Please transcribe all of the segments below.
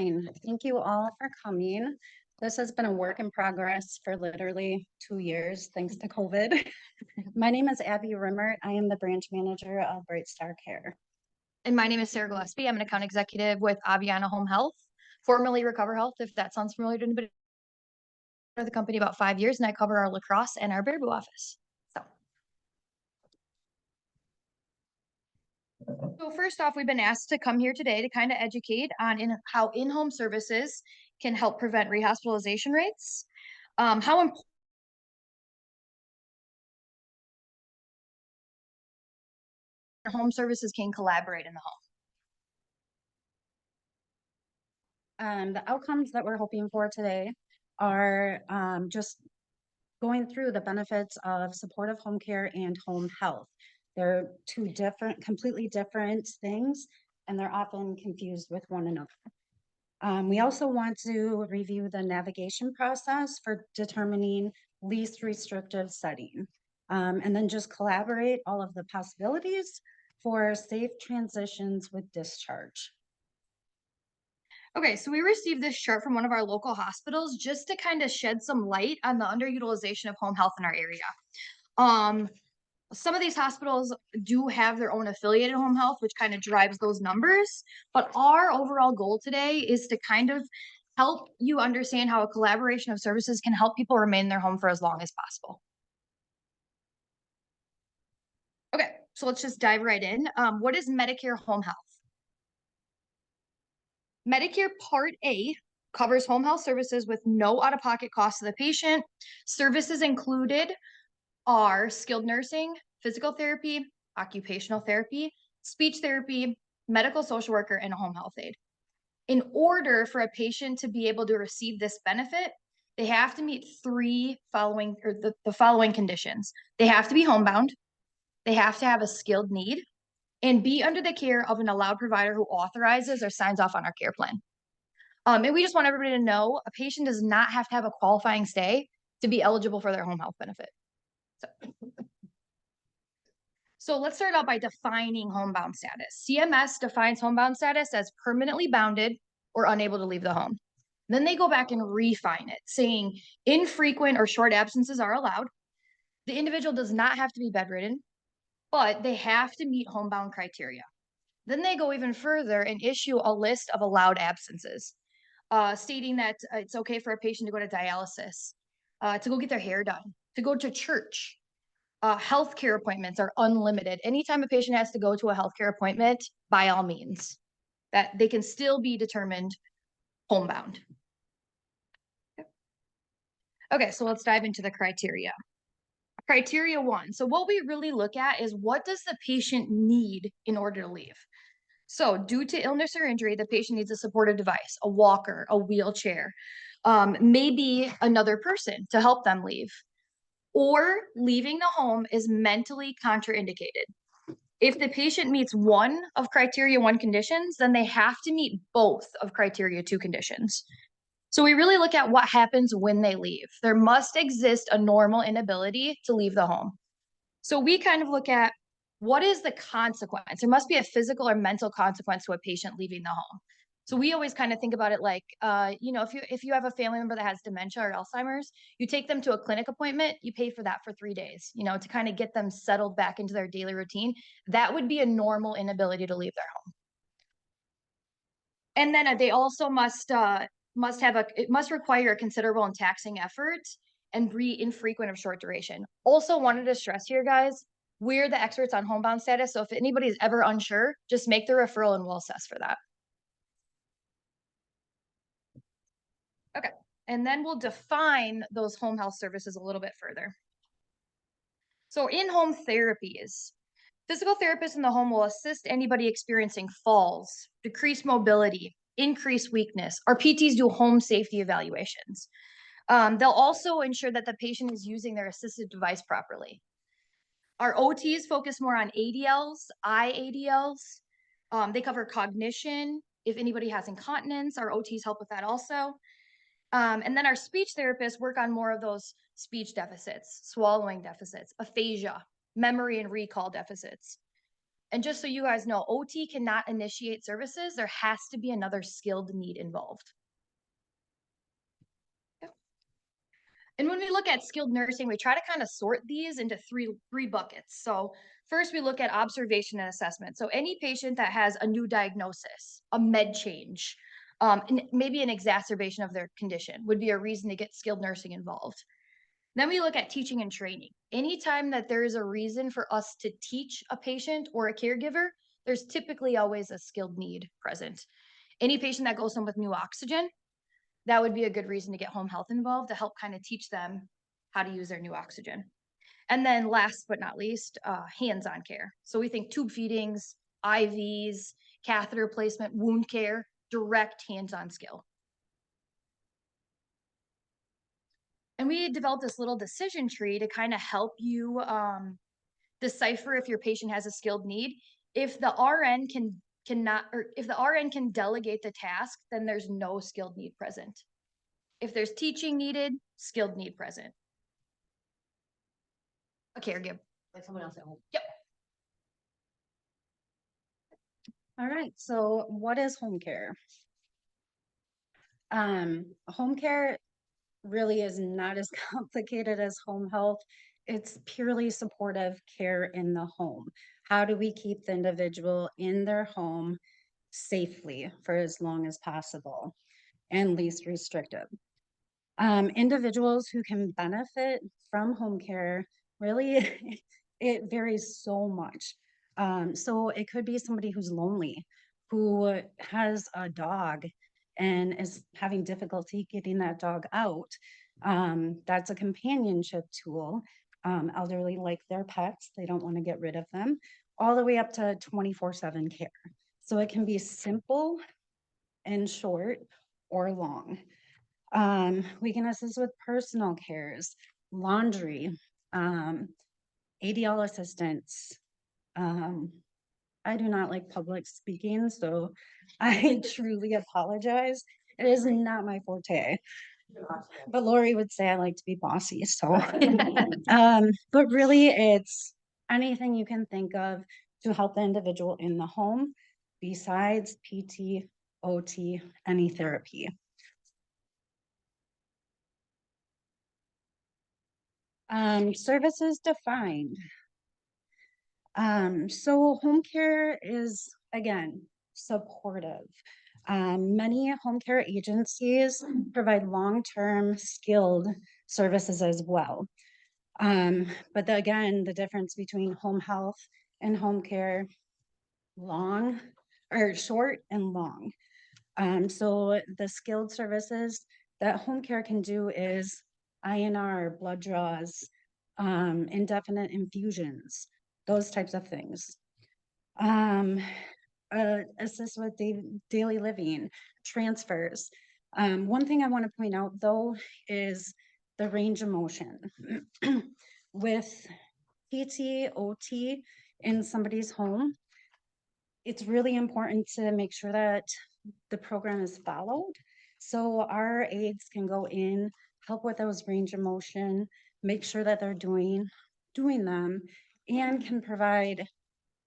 Thank you all for coming. This has been a work in progress for literally 2 years, thanks to COVID. My name is Abby Rimmert. I am the branch manager of Bright Star Care. And my name is Sarah Gillespie. I'm an account executive with Aviana Home Health, formerly Recover Health, if that sounds familiar to anybody. The company about 5 years, and I cover our La Crosse and our Baraboo office. So first off, we've been asked to come here today to kind of educate on how in-home services can help prevent rehospitalization rates, how important home services can collaborate in the home. The outcomes that we're hoping for today are just going through the benefits of supportive home care and home health. They're two completely different things, and they're often confused with one another. We also want to review the navigation process for determining least restrictive setting, and then just collaborate all of the possibilities for safe transitions with discharge. Okay, so we received this chart from one of our local hospitals just to kind of shed some light on the underutilization of home health in our area. Some of these hospitals do have their own affiliated home health, which kind of drives those numbers. But our overall goal today is to kind of help you understand how a collaboration of services can help people remain in their home for as long as possible. Okay, so let's just dive right in. What is Medicare home health? Medicare Part A covers home health services with no out-of-pocket costs to the patient. Services included are skilled nursing, physical therapy, occupational therapy, speech therapy, medical social worker, and a home health aide. In order for a patient to be able to receive this benefit, they have to meet the following conditions. They have to be homebound, they have to have a skilled need, and be under the care of an allowed provider who authorizes or signs off on our care plan. And we just want everybody to know a patient does not have to have a qualifying stay to be eligible for their home health benefit. So let's start out by defining homebound status. CMS defines homebound status as permanently bounded or unable to leave the home. Then they go back and refine it, saying infrequent or short absences are allowed. The individual does not have to be bedridden, but they have to meet homebound criteria. Then they go even further and issue a list of allowed absences, stating that it's okay for a patient to go to dialysis, to go get their hair done, to go to church. Healthcare appointments are unlimited. Anytime a patient has to go to a healthcare appointment, by all means, that they can still be determined homebound. Okay, so let's dive into the criteria. Criteria 1. So what we really look at is what does the patient need in order to leave? So due to illness or injury, the patient needs a supportive device, a walker, a wheelchair, maybe another person to help them leave. Or leaving the home is mentally contraindicated. If the patient meets one of criteria 1 conditions, then they have to meet both of criteria 2 conditions. So we really look at what happens when they leave. There must exist a normal inability to leave the home. So we kind of look at what is the consequence? There must be a physical or mental consequence to a patient leaving the home. So we always kind of think about it like, if you have a family member that has dementia or Alzheimer's, you take them to a clinic appointment, you pay for that for 3 days, to kind of get them settled back into their daily routine. That would be a normal inability to leave their home. And then they also it must require a considerable and taxing effort and be infrequent of short duration. Also wanted to stress here, guys, we're the experts on homebound status. So if anybody's ever unsure, just make the referral and we'll assess for that. Okay, and then we'll define those home health services a little bit further. So in-home therapies, physical therapists in the home will assist anybody experiencing falls, decreased mobility, increased weakness. Our PTs do home safety evaluations. They'll also ensure that the patient is using their assistive device properly. Our OTs focus more on ADLs, IADLs. They cover cognition. If anybody has incontinence, our OTs help with that also. And then our speech therapists work on more of those speech deficits, swallowing deficits, aphasia, memory and recall deficits. And just so you guys know, OT cannot initiate services. There has to be another skilled need involved. Yep. And when we look at skilled nursing, we try to kind of sort these into three buckets. So first we look at observation and assessment. So any patient that has a new diagnosis, a med change, and maybe an exacerbation of their condition would be a reason to get skilled nursing involved. Then we look at teaching and training. Anytime that there is a reason for us to teach a patient or a caregiver, there's typically always a skilled need present. Any patient that goes home with new oxygen, that would be a good reason to get home health involved to help kind of teach them how to use their new oxygen. And then last but not least, hands-on care. So we think tube feedings, IVs, catheter placement, wound care, direct hands-on skill. And we developed this little decision tree to kind of help you decipher if your patient has a skilled need. If the RN cannot, or if the RN can delegate the task, then there's no skilled need present. If there's teaching needed, skilled need present. A caregiver. Like someone else at home. Yep. All right, so what is home care? Home care really is not as complicated as home health. It's purely supportive care in the home. How do we keep the individual in their home safely for as long as possible and least restrictive? Individuals who can benefit from home care, really, it varies so much. So it could be somebody who's lonely, who has a dog and is having difficulty getting that dog out. That's a companionship tool. Elderly like their pets, they don't want to get rid of them, all the way up to 24/7 care. So it can be simple and short or long. We can assist with personal cares, laundry, ADL assistance. I do not like public speaking, so I truly apologize. It is not my forte. But Lori would say I like to be bossy, so. But really, it's anything you can think of to help the individual in the home besides PT, OT, any therapy. Services defined. So home care is, again, supportive. Many home care agencies provide long-term skilled services as well. But again, the difference between home health and home care, long or short and long. So the skilled services that home care can do is INR, blood draws, indefinite infusions, those types of things. Assist with daily living, transfers. One thing I want to point out though is the range of motion. With PT, OT in somebody's home, it's really important to make sure that the program is followed. So our aides can go in, help with those range of motion, make sure that they're doing them, and can provide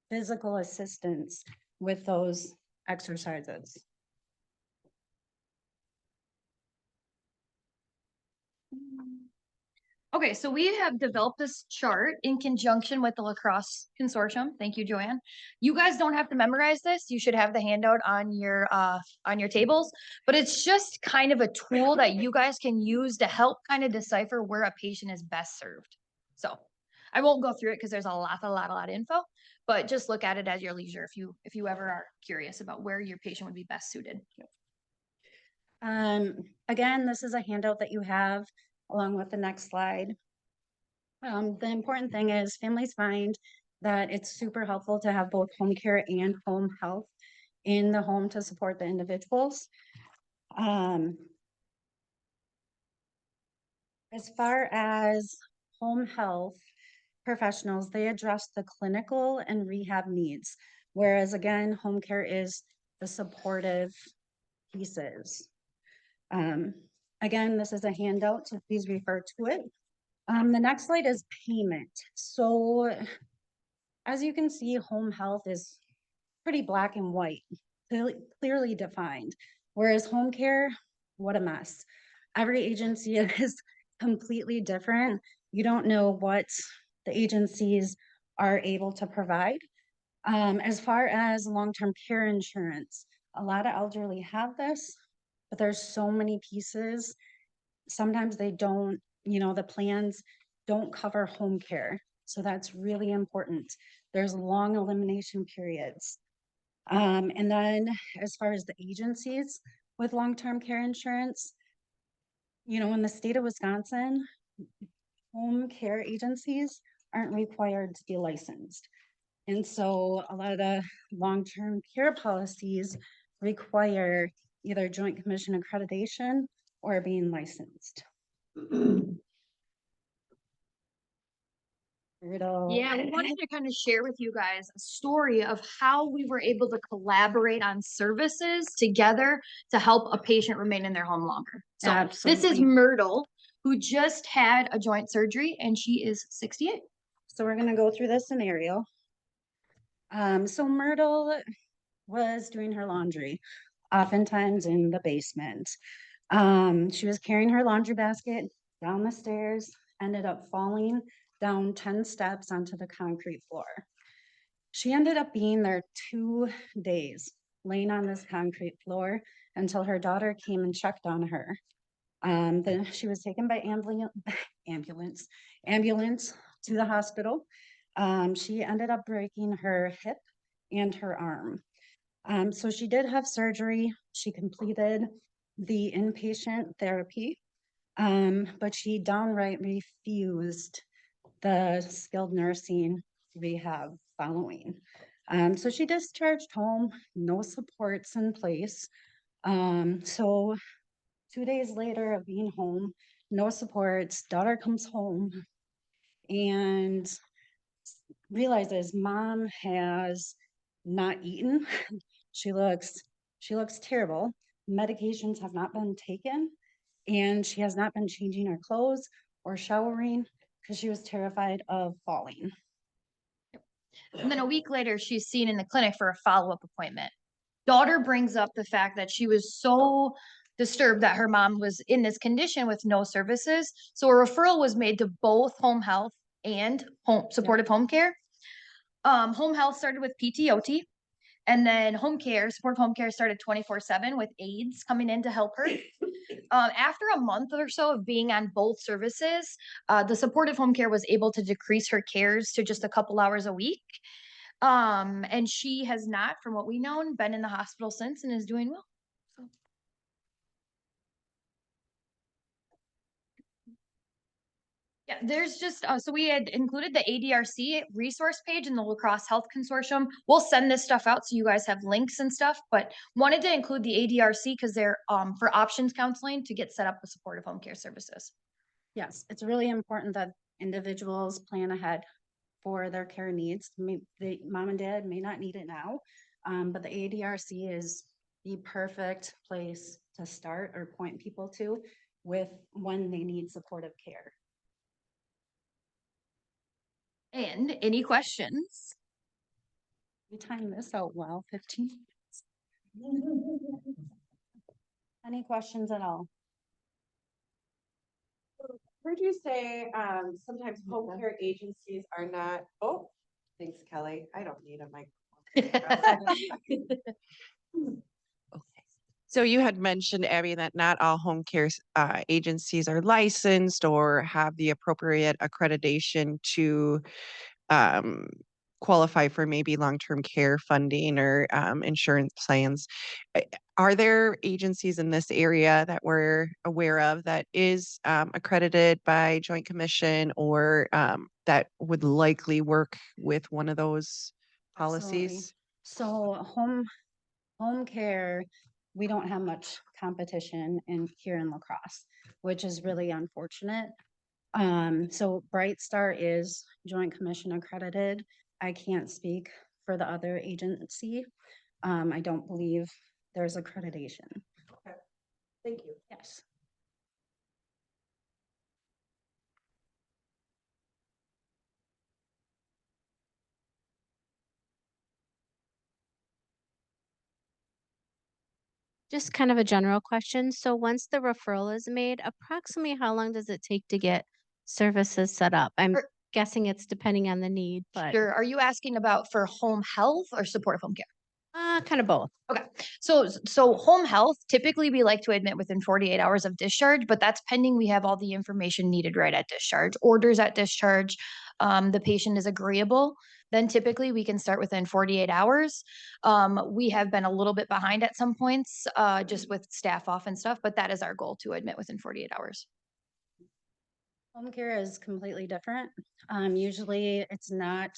physical assistance with those exercises. Okay, so we have developed this chart in conjunction with the Lacrosse Consortium. Thank you, Joanne. You guys don't have to memorize this. You should have the handout on your tables, but it's just kind of a tool that you guys can use to help kind of decipher where a patient is best served. So I won't go through it because there's a lot of info, but just look at it at your leisure if you ever are curious about where your patient would be best suited. Again, this is a handout that you have along with the next slide. The important thing is families find that it's super helpful to have both home care and home health in the home to support the individuals. As far as home health professionals, they address the clinical and rehab needs, whereas again, home care is the supportive pieces. Again, this is a handout, so please refer to it. The next slide is payment. So as you can see, home health is pretty black and white, clearly defined. Whereas home care, what a mess. Every agency is completely different. You don't know what the agencies are able to provide. As far as long-term care insurance, a lot of elderly have this, but there's so many pieces. Sometimes they don't, the plans don't cover home care. So that's really important. There's long elimination periods. And then as far as the agencies with long-term care insurance, in the state of Wisconsin, home care agencies aren't required to be licensed. And so a lot of the long-term care policies require either Joint Commission accreditation or being licensed. Yeah, we wanted to kind of share with you guys a story of how we were able to collaborate on services together to help a patient remain in their home longer. So this is Absolutely. Myrtle, who just had a joint surgery and she is 68. So we're gonna go through this scenario. So Myrtle was doing her laundry, oftentimes in the basement. She was carrying her laundry basket down the stairs, ended up falling down 10 steps onto the concrete floor. She ended up being there 2 days, laying on this concrete floor until her daughter came and checked on her. Then she was taken by ambulance to the hospital. She ended up breaking her hip and her arm. So she did have surgery. She completed the inpatient therapy, but she downright refused the skilled nursing rehab following. So she discharged home, no supports in place. So 2 days later of being home, no supports, daughter comes home and realizes mom has not eaten. She looks terrible. Medications have not been taken, and she has not been changing her clothes or showering because she was terrified of falling. And then a week later, she's seen in the clinic for a follow-up appointment. Daughter brings up the fact that she was so disturbed that her mom was in this condition with no services. So a referral was made to both home health and supportive home care. Home health started with PTOT, and then supportive home care started 24/7 with aides coming in to help her. After a month or so of being on both services, the supportive home care was able to decrease her cares to just a couple hours a week. And she has not, from what we know, been in the hospital since and is doing well. So. Yeah, there's just, so we had included the ADRC resource page in the La Crosse Health Consortium. We'll send this stuff out so you guys have links and stuff, but wanted to include the ADRC because they're for options counseling to get set up with supportive home care services. Yes, it's really important that individuals plan ahead for their care needs. The mom and dad may not need it now, but the ADRC is the perfect place to start or point people to with when they need supportive care. And any questions? We timed this out well, 15 minutes. Any questions at all? Heard you say sometimes home care agencies are not, oh, thanks, Kelly. I don't need a microphone. So you had mentioned, Abby, that not all home care agencies are licensed or have the appropriate accreditation to qualify for maybe long-term care funding or insurance plans. Are there agencies in this area that we're aware of that is accredited by Joint Commission or that would likely work with one of those policies? Absolutely. So home care, we don't have much competition here in La Crosse, which is really unfortunate. So Bright Star is Joint Commission accredited. I can't speak for the other agency. I don't believe there's accreditation. Okay. Thank you. Yes. Just kind of a general question. So once the referral is made, approximately how long does it take to get services set up? I'm Er- guessing it's depending on the need, but Sure. Are you asking about for home health or supportive home care? kind of both. Okay. So home health, typically we like to admit within 48 hours of discharge, but that's pending we have all the information needed right at discharge. Orders at discharge, the patient is agreeable, then typically we can start within 48 hours. We have been a little bit behind at some points, just with staff off and stuff, but that is our goal, to admit within 48 hours. Home care is completely different. Usually it's not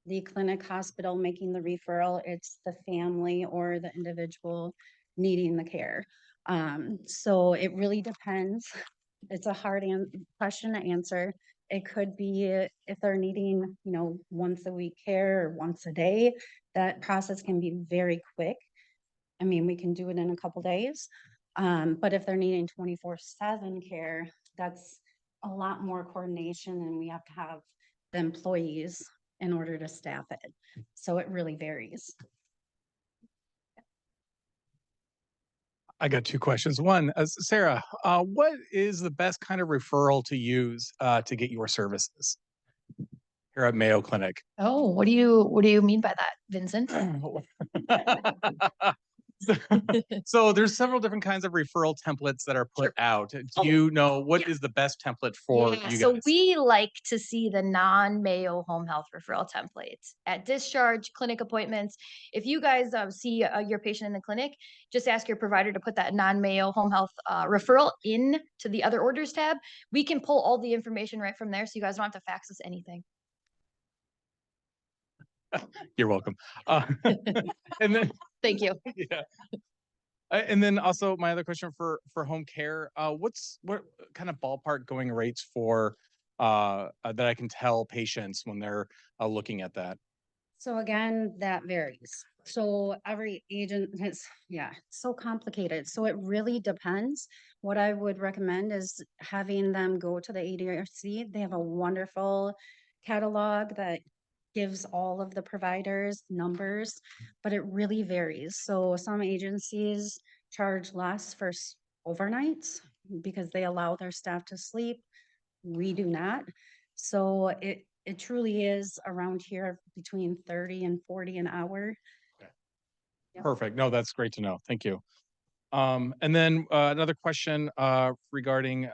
the clinic hospital making the referral, it's the family or the individual needing the care. So it really depends. It's a hard question to answer. It could be if they're needing, once a week care or once a day, that process can be very quick. I mean, we can do it in a couple days. But if they're needing 24/7 care, that's a lot more coordination and we have to have the employees in order to staff it. So it really varies. I got two questions. One, Sarah, what is the best kind of referral to use to get your services here at Mayo Clinic? Oh, what do you mean by that, Vincent? So there's several different kinds of referral templates that are put out. Do you know what is the best template for Yeah, you so guys? we like to see the non-Mayo home health referral templates at discharge, clinic appointments. If you guys see your patient in the clinic, just ask your provider to put that non-Mayo home health referral in to the other orders tab. We can pull all the information right from there, so you guys don't have to fax us anything. You're welcome. And then, Thank you. yeah. And then also my other question for home care, what kind of ballpark going rates for that I can tell patients when they're looking at that? So again, that varies. So every agent is, so complicated. So it really depends. What I would recommend is having them go to the ADRC. They have a wonderful catalog that gives all of the providers numbers, but it really varies. So some agencies charge less for overnights because they allow their staff to sleep. We do not. So it truly is around here between 30 and 40 an hour. Yep. Perfect. No, that's great to know. Thank you. And then another question regarding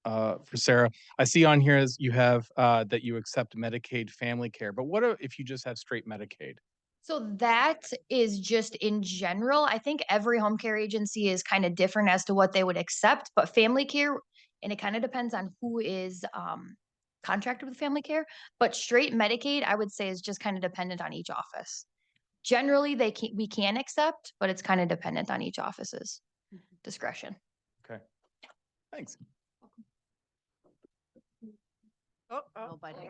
for Sarah. I see on here is you have that you accept Medicaid family care, but what if you just have straight Medicaid? So that is just in general. I think every home care agency is kind of different as to what they would accept, but family care, and it kind of depends on who is contracted with family care. But straight Medicaid, I would say, is just kind of dependent on each office. Generally, we can accept, but it's kind of dependent on each office's discretion. Okay. Thanks. Nobody.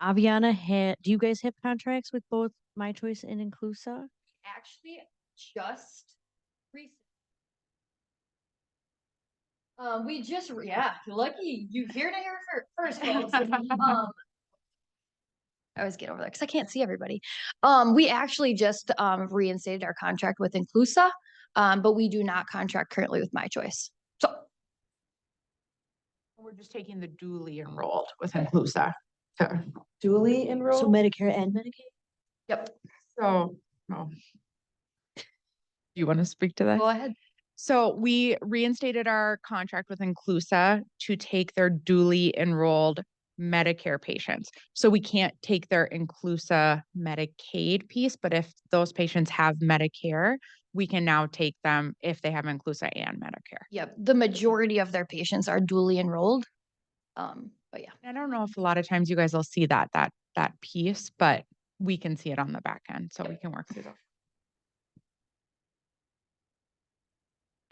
Aviana, do you guys have contracts with both My Choice and Inclusa? Actually, just recent. We just, lucky you here to hear first, folks. I always get over there because I can't see everybody. We actually just reinstated our contract with Inclusa, but we do not contract currently with My Choice. So We're just taking the duly enrolled with Inclusa. Duly So enrolled? Medicare and Medicaid? yep, So, you want to speak to that? go ahead. So we reinstated our contract with Inclusa to take their duly enrolled Medicare patients. So we can't take their Inclusa Medicaid piece, but if those patients have Medicare, we can now take them if they have Inclusa and Medicare. Yep, the majority of their patients are duly enrolled. But yeah. I don't know if a lot of times you guys will see that piece, but we can see it on the back end, so we can work through that.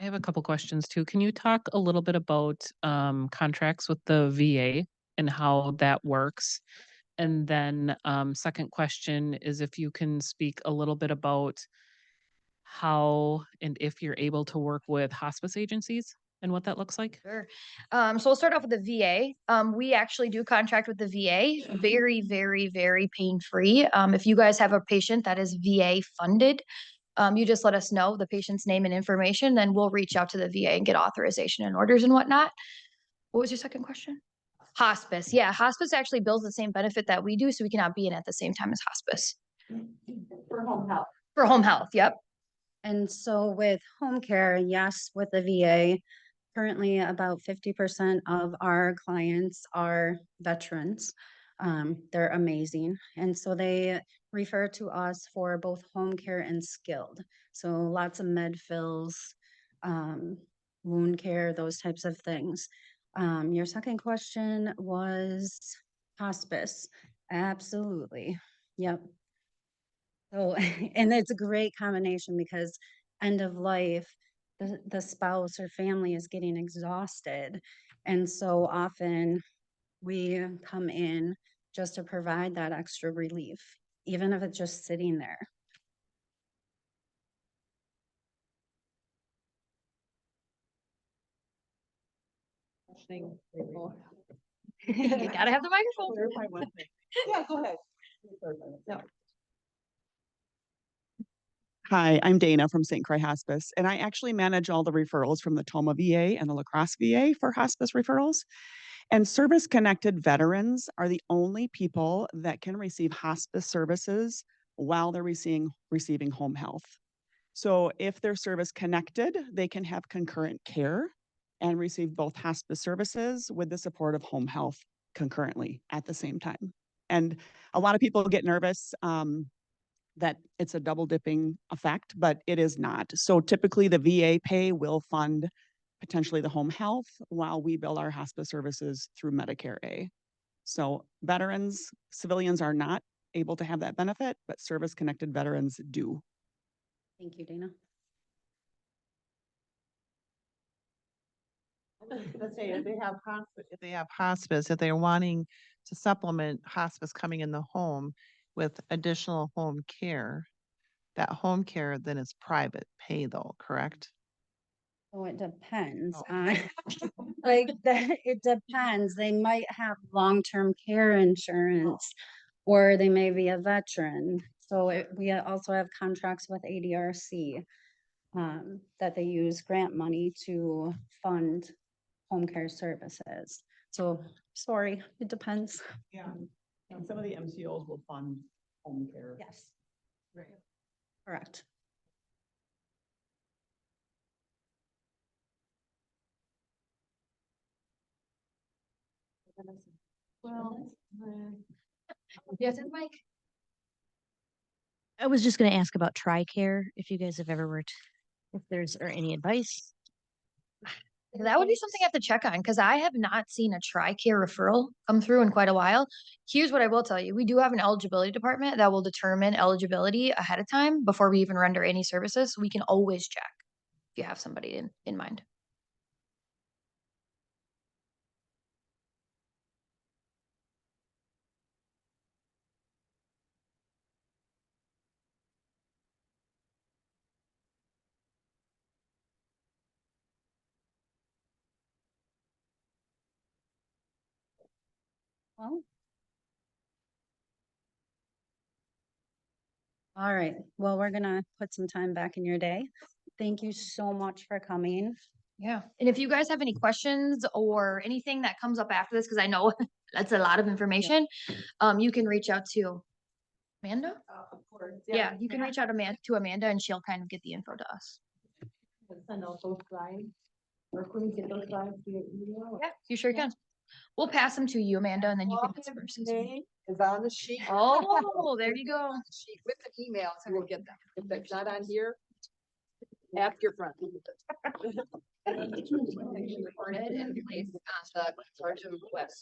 I have a couple questions too. Can you talk a little bit about contracts with the VA and how that works? And then second question is if you can speak a little bit about how and if you're able to work with hospice agencies and what that looks like? Sure. So we'll start off with the VA. We actually do contract with the VA, very, very, very pain-free. If you guys have a patient that is VA funded, you just let us know the patient's name and information, then we'll reach out to the VA and get authorization and orders and whatnot. What was your second question? Hospice. Yeah, hospice actually bills the same benefit that we do, so we cannot be in at the same time as hospice. For home health. For home health, yep. And so with home care, yes, with the VA, currently about 50% of our clients are veterans. They're amazing. And so they refer to us for both home care and skilled. So lots of med fills, wound care, those types of things. Your second question was hospice. Absolutely. Yep. So, and it's a great combination because end of life, the spouse or family is getting exhausted. And so often we come in just to provide that extra relief, even if it's just sitting there. You gotta have the microphone. Clarify one thing. Yeah, go ahead. No. Hi, I'm Dana from St. Croix Hospice, and I actually manage all the referrals from the Toma VA and the La Crosse VA for hospice referrals. And service-connected veterans are the only people that can receive hospice services while they're receiving home health. So if they're service-connected, they can have concurrent care and receive both hospice services with the support of home health concurrently at the same time. And a lot of people get nervous that it's a double dipping effect, but it is not. So typically the VA pay will fund potentially the home health while we bill our hospice services through Medicare A. So veterans, civilians are not able to have that benefit, but service-connected veterans do. Thank you, Dana. Let's say if they have hospice, if they're wanting to supplement hospice coming in the home with additional home care, that home care then is private pay though, correct? So it depends Oh. on, like, it depends. They might have long-term care insurance, or they may be a veteran. So we also have contracts with ADRC that they use grant money to fund home care services. So, sorry, it depends. Yeah. And some of the MCOs will fund home care. Yes. Right. Correct. Well, yes, it's Mike. I was just gonna ask about TRICARE, if you guys have ever worked, if there's, or any advice. That would be something I have to check on because I have not seen a TRICARE referral come through in quite a while. Here's what I will tell you. We do have an eligibility department that will determine eligibility ahead of time before we even render any services. So we can always check if you have somebody in mind. Well. All right, well, we're gonna put some time back in your day. Thank you so much for coming. Yeah. And if you guys have any questions or anything that comes up after this, because I know that's a lot of information, you can reach out to Amanda. Of course. Yeah, you can reach out to Amanda and she'll kind of get the info to us. Send out those slides. Or can we get those slides via email? Yeah, you sure can. We'll pass them to you, Amanda, and then you can disperse. as well. Is on the sheet. Oh, there you go. Sheet with the emails, you will get them. If that's not on here, ask your friend. Recorded and placed on the consortium website.